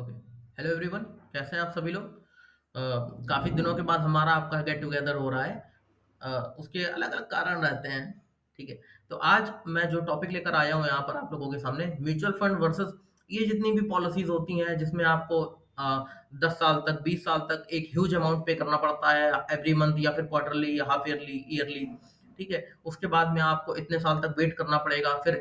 Okay. Hello everyone, कैसे हैं आप सभी लोग? काफ़ी दिनों के बाद हमारा आपका गेट टुगेदर हो रहा है। उसके अलग-अलग कारण रहते हैं, ठीक है? तो आज मैं जो टॉपिक लेकर आया हूँ यहाँ पर आप लोगों के सामने, म्यूचुअल फंड वर्सेस ये जितनी भी पॉलिसीज़ होती हैं जिसमें आपको 10 साल तक, 20 साल तक एक ह्यूज अमाउंट पे करना पड़ता है एवरी मंथ या फिर क्वार्टरली या हाफ ईयरली, ईयरली, ठीक है? उसके बाद में आपको इतने साल तक वेट करना पड़ेगा, फिर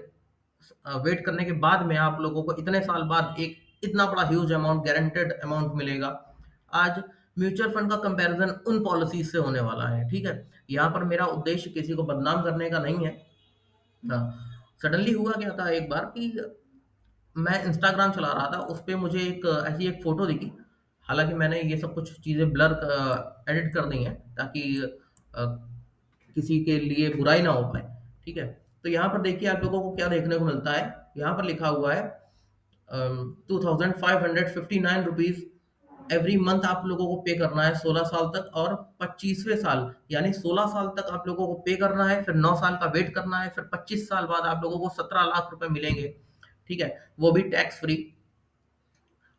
वेट करने के बाद में आप लोगों को इतने साल बाद एक इतना बड़ा ह्यूज अमाउंट गारंटेड अमाउंट मिलेगा। आज म्यूचुअल फंड का कंपैरिजन उन पॉलिसीज से होने वाला है, ठीक है? यहाँ पर मेरा उद्देश्य किसी को बदनाम करने का नहीं है। सडनली हुआ क्या था एक बार कि मैं इंस्टाग्राम चला रहा था, उस पे मुझे एक ऐसी एक फ़ोटो दिखी। हालाँकि मैंने ये सब कुछ चीज़ें ब्लर एडिट कर दी हैं ताकि अ, किसी के लिए बुराई ना हो पाए, ठीक है? तो यहाँ पर देखिए आप लोगों को क्या देखने को मिलता है, यहाँ पर लिखा हुआ है ₹2559 एवरी मंथ आप लोगों को पे करना है 16 साल तक और 25वें साल यानी 16 साल तक आप लोगों को पे करना है, फिर 9 साल का वेट करना है, फिर 25 साल बाद आप लोगों को 17 लाख रुपए मिलेंगे, ठीक है? वो भी टैक्स फ्री।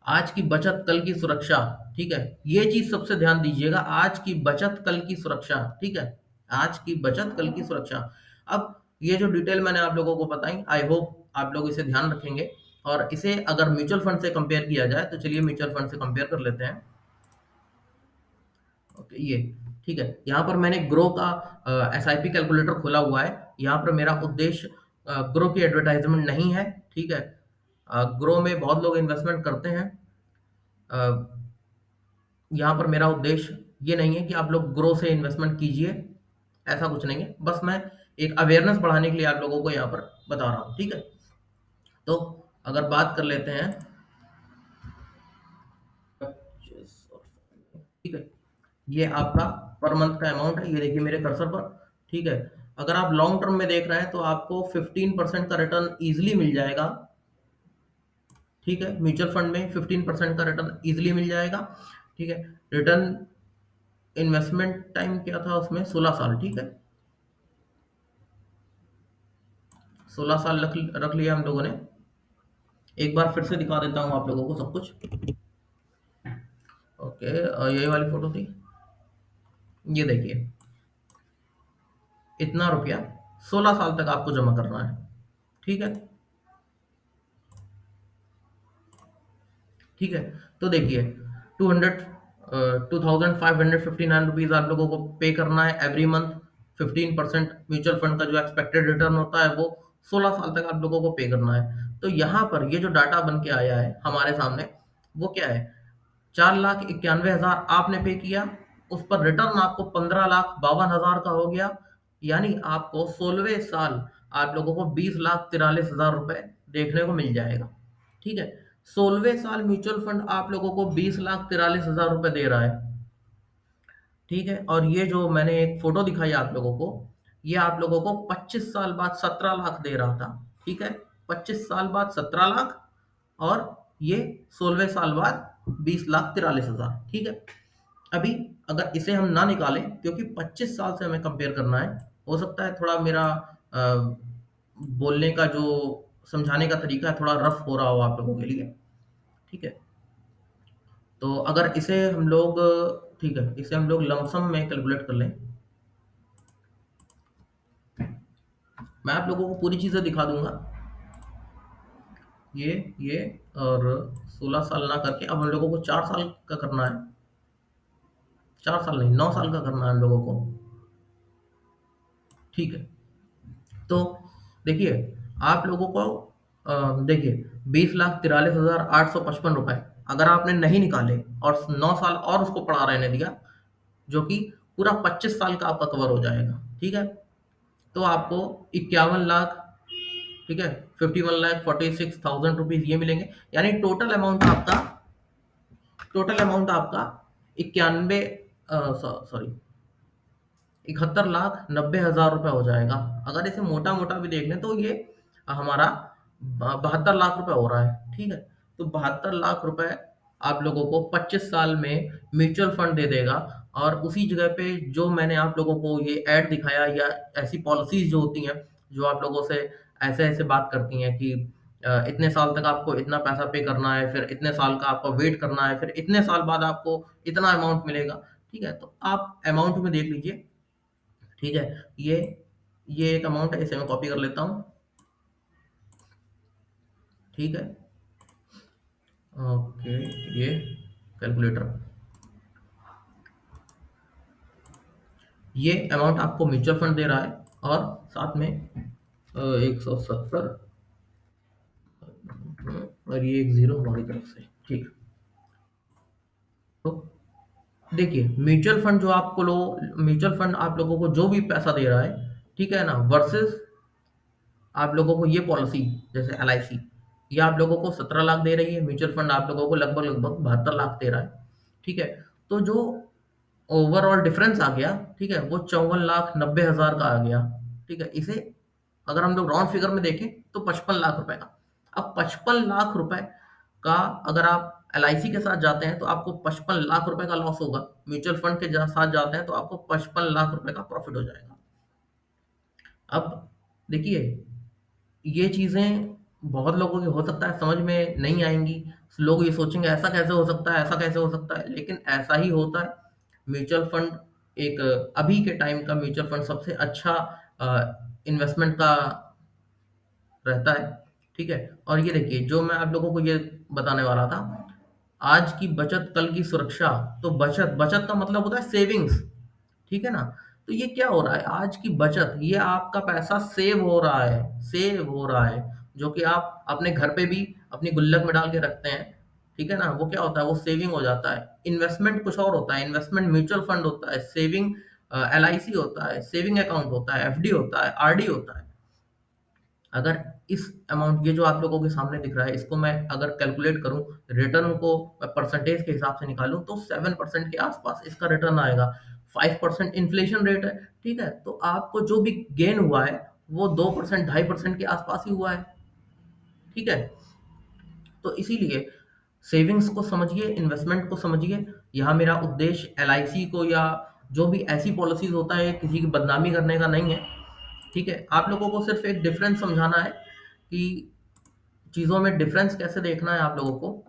आज की बचत कल की सुरक्षा, ठीक है? ये चीज़ सबसे ध्यान दीजिएगा, आज की बचत कल की सुरक्षा, ठीक है? आज की बचत कल की सुरक्षा। अब ये जो डिटेल मैंने आप लोगों को बताई, आई होप आप लोग इसे ध्यान रखेंगे और इसे अगर म्यूचुअल फंड से कंपेयर किया जाए, तो चलिए म्यूचुअल फंड से कंपेयर कर लेते हैं। ओके, ये, ठीक है? यहाँ पर मैंने ग्रो का एसआईपी कैलकुलेटर खोला हुआ है। यहाँ पर मेरा उद्देश्य ग्रो की एडवर्टाइज़मेंट नहीं है, ठीक है? ग्रो में बहुत लोग इन्वेस्टमेंट करते हैं। अ यहाँ पर मेरा उद्देश्य ये नहीं है कि आप लोग ग्रो से इन्वेस्टमेंट कीजिए, ऐसा कुछ नहीं है। बस मैं एक अवेयरनेस बढ़ाने के लिए आप लोगों को यहाँ पर बता रहा हूँ, ठीक है? तो अगर बात कर लेते हैं, ठीक है? ये आपका पर मंथ का अमाउंट है, ये देखिए मेरे कर्सर पर, ठीक है? अगर आप लॉन्ग टर्म में देख रहे हैं तो आपको 15% का रिटर्न ईज़िली मिल जाएगा, ठीक है? म्यूचुअल फंड में 15% का रिटर्न ईज़िली मिल जाएगा, ठीक है? रिटर्न इन्वेस्टमेंट टाइम क्या था उसमें 16 साल, ठीक है? 16 साल रख लिया हम लोगों ने। एक बार फिर से दिखा देता हूँ आप लोगों को सब कुछ। ओके, यही वाली फ़ोटो थी। ये देखिए, इतना रुपया 16 साल तक आपको जमा करना है, ठीक है? ठीक है? तो देखिए 200 ₹2559 आप लोगों को पे करना है एवरी मंथ। 15% म्यूचुअल फंड का जो एक्सपेक्टेड रिटर्न होता है वो 16 साल तक आप लोगों को पे करना है। तो यहाँ पर ये जो डाटा बन के आया है हमारे सामने, वो क्या है? 4,91,000 आपने पे किया, उस पर रिटर्न आपको 15,52,000 का हो गया, यानी आपको 16वें साल आप लोगों को 20,43,000 रुपए देखने को मिल जाएगा, ठीक है? 16वें साल म्यूचुअल फंड आप लोगों को 20,43,000 रुपए दे रहा है, ठीक है? और ये जो मैंने एक फ़ोटो दिखाई आप लोगों को, ये आप लोगों को 25 साल बाद 17 लाख दे रहा था, ठीक है? 25 साल बाद 17 लाख और ये 16वें साल बाद 20,43,000, ठीक है? अभी अगर इसे हम ना निकालें क्योंकि 25 साल से हमें कंपेयर करना है, हो सकता है थोड़ा मेरा बोलने का जो समझाने का तरीका है थोड़ा रफ़ हो रहा हो आप लोगों के लिए, ठीक है? तो अगर इसे हम लोग ठीक है, इसे हम लोग लमसम में कैलकुलेट कर लें, मैं आप लोगों को पूरी चीज़ें दिखा दूँगा। ये और 16 साल ना करके अब हम लोगों को 4 साल का करना है। 4 साल नहीं, 9 साल का करना है हम लोगों को, ठीक है? तो देखिए, आप लोगों को देखिए 20,43,855 रुपए अगर आपने नहीं निकाले और 9 साल और उसको पड़ा रहने दिया, जो कि पूरा 25 साल का आपका कवर हो जाएगा, ठीक है? तो आपको 51 लाख, ठीक है? 51,46,000 रुपीज़ ये मिलेंगे, यानी टोटल अमाउंट आपका 91 सॉरी 71,90,000 रुपए हो जाएगा। अगर इसे मोटा-मोटा भी देख लें तो ये हमारा ब 72 लाख रुपए हो रहा है, ठीक है? तो 72 लाख रुपए आप लोगों को 25 साल में म्यूचुअल फंड दे देगा और उसी जगह पे जो मैंने आप लोगों को ये ऐड दिखाया या ऐसी पॉलिसीज़ जो होती हैं, जो आप लोगों से ऐसे-ऐसे बात करती हैं कि इतने साल तक आपको इतना पैसा पे करना है, फिर इतने साल का आपको वेट करना है, फिर इतने साल बाद आपको इतना अमाउंट मिलेगा, ठीक है? तो आप अमाउंट में देख लीजिए, ठीक है? ये ये एक अमाउंट है, इसे मैं कॉपी कर लेता हूँ, ठीक है? ओके, ये कैलकुलेटर, ये अमाउंट आपको म्यूचुअल फंड दे रहा है, और साथ में 170, और ये एक जीरो हमारी तरफ से, ठीक। तो देखिए, म्यूचुअल फंड आप लोगों को जो भी पैसा दे रहा है, ठीक है ना, वर्सेस आप लोगों को ये पॉलिसी, जैसे एलआईसी, ये आप लोगों को 17 लाख दे रही है, म्यूचुअल फंड आप लोगों को लगभग लगभग 72 लाख दे रहा है, ठीक है? तो जो ओवरऑल डिफरेंस आ गया, ठीक है, वो 54,90,000 का आ गया, ठीक है? इसे अगर हम लोग राउंड फिगर में देखें तो 55 लाख रुपए का। अब 55 लाख रुपए का अगर आप एलआईसी के साथ जाते हैं तो आपको 55 लाख रुपए का लॉस होगा, म्यूचुअल फंड के साथ जाते हैं तो आपको 55 लाख रुपए का प्रॉफिट हो जाएगा। अब देखिए, ये चीज़ें बहुत लोगों की हो सकता है समझ में नहीं आएँगी। लोग ये सोचेंगे ऐसा कैसे हो सकता है, ऐसा कैसे हो सकता है? लेकिन ऐसा ही होता है। म्यूचुअल फंड एक अभी के टाइम का म्यूचुअल फंड सबसे अच्छा इन्वेस्टमेंट का रहता है, ठीक है? और ये देखिए, जो मैं आप लोगों को ये बताने वाला था, आज की बचत कल की सुरक्षा। तो बचत बचत का मतलब होता है सेविंग्स, ठीक है ना? तो ये क्या हो रहा है, आज की बचत, ये आपका पैसा सेव हो रहा है, जो कि आप अपने घर पे भी अपनी गुल्लक में डाल के रखते हैं, ठीक है ना? वो क्या होता है, वो सेविंग हो जाता है। इन्वेस्टमेंट कुछ और होता है, इन्वेस्टमेंट म्यूचुअल फंड होता है, सेविंग एलआईसी होता है, सेविंग अकाउंट होता है, एफडी होता है, आरडी होता है। अगर इस अमाउंट, ये जो आप लोगों के सामने दिख रहा है, इसको मैं अगर कैलकुलेट करूं, रिटर्न को मैं परसेंटेज के हिसाब से निकालूं, तो 7% के आसपास इसका रिटर्न आएगा। 5% इन्फ्लेशन रेट है, ठीक है? तो आपको जो भी गेन हुआ है वो 2%, 2.5% के आसपास ही हुआ है, ठीक है? तो इसीलिए सेविंग्स को समझिए, इन्वेस्टमेंट को समझिए। यहाँ मेरा उद्देश्य एलआईसी को या जो भी ऐसी पॉलिसीज होता है किसी की बदनामी करने का नहीं है, ठीक है? आप लोगों को सिर्फ एक डिफरेंस समझाना है कि चीज़ों में डिफरेंस कैसे देखना है आप लोगों को।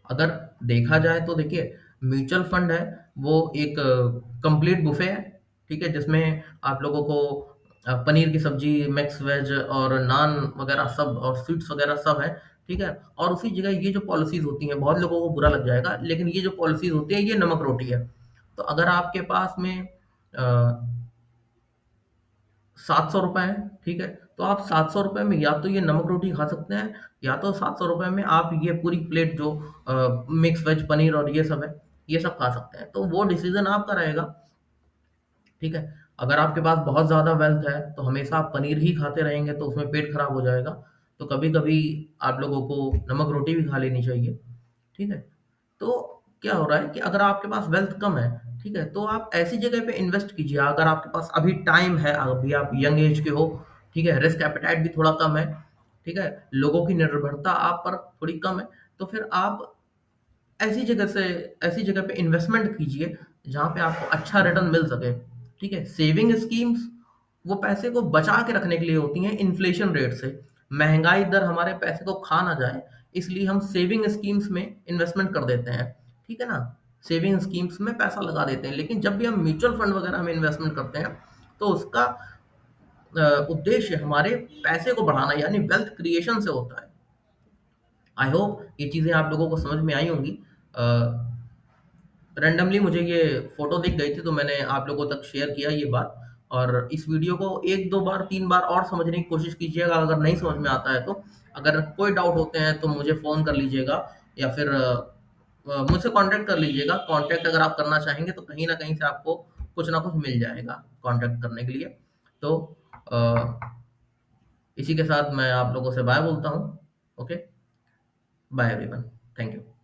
अगर देखा जाए तो देखिए, म्यूचुअल फंड है, वो एक कंप्लीट बुफे है, ठीक है? जिसमें आप लोगों को पनीर की सब्जी, मिक्स वेज और नान वगैरह सब, और स्वीट्स वगैरह सब है, ठीक है? और उसी जगह ये जो पॉलिसीज होती हैं, बहुत लोगों को बुरा लग जाएगा, लेकिन ये जो पॉलिसीज होती है, ये नमक रोटी है। तो अगर आपके पास में 700 रुपये है, ठीक है? तो आप 700 रुपये में या तो ये नमक रोटी खा सकते हैं, या तो 700 रुपये में आप ये पूरी प्लेट जो मिक्स वेज पनीर और ये सब है, ये सब खा सकते हैं। तो वो डिसीजन आपका रहेगा, ठीक है? अगर आपके पास बहुत ज़्यादा वेल्थ है तो हमेशा आप पनीर ही खाते रहेंगे तो उसमें पेट खराब हो जाएगा। तो कभी कभी आप लोगों को नमक रोटी भी खा लेनी चाहिए, ठीक है? तो क्या हो रहा है कि अगर आपके पास वेल्थ कम है, ठीक है, तो आप ऐसी जगह पे इन्वेस्ट कीजिए। अगर आपके पास अभी टाइम है, अभी आप यंग एज के हो, ठीक है, रिस्क एपेटाइट भी थोड़ा कम है, ठीक है, लोगों की निर्भरता आप पर थोड़ी कम है, तो फिर आप ऐसी जगह से ऐसी जगह पे इन्वेस्टमेंट कीजिए जहाँ पे आपको अच्छा रिटर्न मिल सके, ठीक है? सेविंग स्कीम्स वो पैसे को बचा के रखने के लिए होती हैं इन्फ्लेशन रेट से। महंगाई दर हमारे पैसे को खा ना जाए, इसलिए हम सेविंग स्कीम्स में इन्वेस्टमेंट कर देते हैं, ठीक है ना? सेविंग स्कीम्स में पैसा लगा देते हैं, लेकिन जब भी हम म्यूचुअल फंड वगैरह में इन्वेस्टमेंट करते हैं तो उसका उद्देश्य हमारे पैसे को बढ़ाना, यानी वेल्थ क्रिएशन से होता है। आई होप ये चीज़ें आप लोगों को समझ में आई होंगी। रैंडमली मुझे ये फ़ोटो दिख गई थी तो मैंने आप लोगों तक शेयर किया ये बात। और इस वीडियो को 1-2 बार 3 बार और समझने की कोशिश कीजिएगा, अगर नहीं समझ में आता है तो। अगर कोई डाउट होते हैं तो मुझे फ़ोन कर लीजिएगा, या फिर मुझसे कॉन्टैक्ट कर लीजिएगा। कॉन्टैक्ट अगर आप करना चाहेंगे तो कहीं न कहीं से आपको कुछ ना कुछ मिल जाएगा कॉन्टैक्ट करने के लिए। तो अ, इसी के साथ मैं आप लोगों से बाय बोलता हूँ। Okay, bye everyone. Thank you.